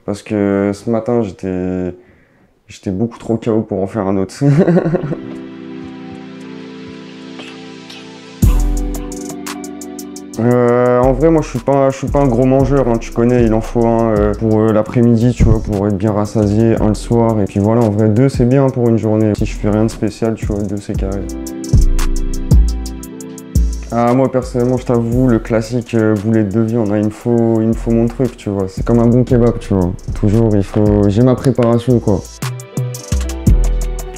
Parce que ce matin, j'étais beaucoup trop KO pour en faire un autre. En vrai, moi, je suis pas un gros mangeur, hein, tu connais, il en faut un pour l'après-midi, tu vois, pour être bien rassasié, un le soir, et puis voilà, en vrai, 2 c'est bien pour une journée. Si je fais rien de spécial, tu vois, 2 c'est carré. Ah, moi, personnellement, je t'avoue, le classique boulette de viande, hein, il me faut mon truc, tu vois, c'est comme un bon kebab, tu vois. Toujours, j'ai ma préparation, quoi.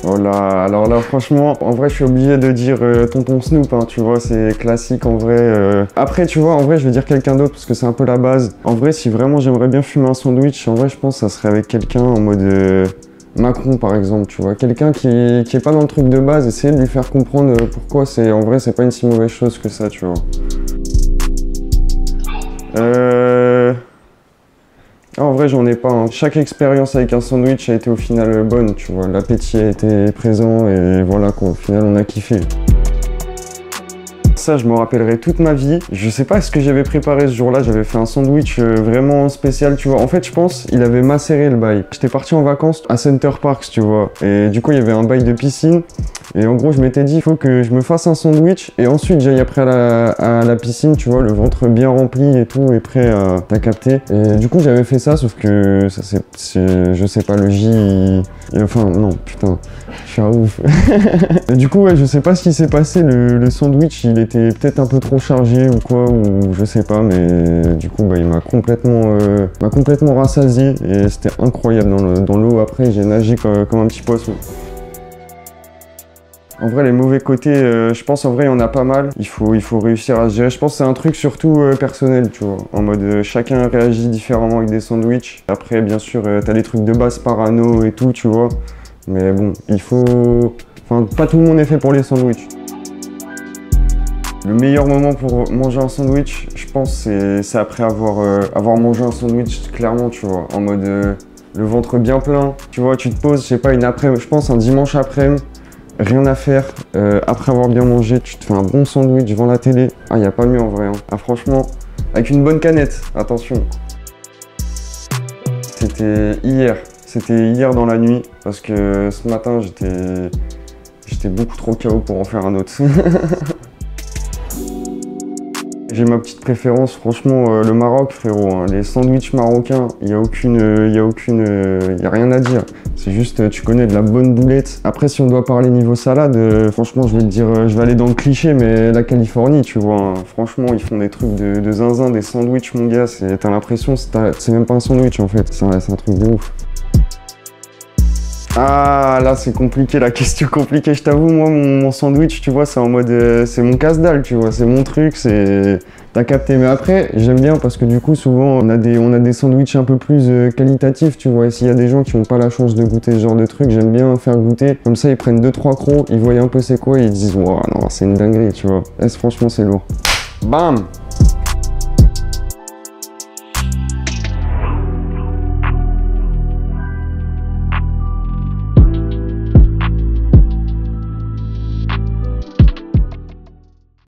Oh là, alors là franchement, en vrai je suis obligé de dire Tonton Snoop, hein, tu vois, c'est classique en vrai. Après tu vois, en vrai je vais dire quelqu'un d'autre parce que c'est un peu la base. En vrai si vraiment j'aimerais bien fumer un sandwich, en vrai je pense que ça serait avec quelqu'un en mode Macron par exemple, tu vois. Quelqu'un qui est pas dans le truc de base, essayer de lui faire comprendre pourquoi en vrai c'est pas une si mauvaise chose que ça, tu vois. Ah, en vrai, j'en ai pas, hein. Chaque expérience avec un sandwich a été au final bonne, tu vois. L'appétit a été présent et voilà quoi, au final on a kiffé. Ça, je me rappellerai toute ma vie. Je sais pas ce que j'avais préparé ce jour-là, j'avais fait un sandwich vraiment spécial, tu vois. En fait, je pense, il avait macéré le bail. J'étais parti en vacances à Center Parcs, tu vois. Et du coup, il y avait un bail de piscine. Et en gros, je m'étais dit, il faut que je me fasse un sandwich et ensuite j'aille après à la piscine, tu vois, le ventre bien rempli et tout, et prêt à t'as capté. Et du coup, j'avais fait ça, sauf que ça je sais pas, le enfin, non, putain, je suis un ouf. Et du coup, ouais, je sais pas ce qui s'est passé, le sandwich, il était peut-être un peu trop chargé ou quoi, ou je sais pas, mais du coup, bah, il m'a complètement rassasié et c'était incroyable dans l'eau. Après, j'ai nagé comme un petit poisson. En vrai, les mauvais côtés, je pense en vrai, il y en a pas mal. Il faut réussir à se gérer. Je pense que c'est un truc surtout personnel, tu vois. En mode, chacun réagit différemment avec des sandwichs. Après, bien sûr, t'as des trucs de base parano et tout, tu vois. Mais bon, enfin, pas tout le monde est fait pour les sandwichs. Le meilleur moment pour manger un sandwich, je pense, c'est après avoir mangé un sandwich, clairement, tu vois. En mode, le ventre bien plein. Tu vois, tu te poses, je sais pas, une après-midi, je pense un dimanche après-midi. Rien à faire, après avoir bien mangé, tu te fais un bon sandwich devant la télé. Ah, y a pas mieux en vrai, hein. Ah, franchement, avec une bonne canette, attention. C'était hier dans la nuit, parce que ce matin, j'étais beaucoup trop KO pour en faire un autre. J'ai ma petite préférence, franchement, le Maroc, frérot, hein. Les sandwichs marocains, y a rien à dire. C'est juste, tu connais, de la bonne boulette. Après, si on doit parler niveau salade, franchement, je vais te dire, je vais aller dans le cliché, mais la Californie, tu vois, hein. Franchement, ils font des trucs de zinzin, des sandwichs, mon gars, t'as l'impression, c'est même pas un sandwich, en fait. C'est un truc de ouf. Ah, là, c'est compliqué, la question compliquée. Je t'avoue, moi, mon sandwich, tu vois, c'est en mode... c'est mon casse-dalle, tu vois, c'est mon truc, t'as capté. Mais après, j'aime bien parce que du coup, souvent, on a des sandwichs un peu plus qualitatifs, tu vois. Et s'il y a des gens qui n'ont pas la chance de goûter ce genre de truc, j'aime bien faire goûter. Comme ça, ils prennent 2-3 crocs, ils voient un peu c'est quoi et ils disent « Waouh, non, c'est une dinguerie, tu vois. » Franchement, c'est lourd. Bam!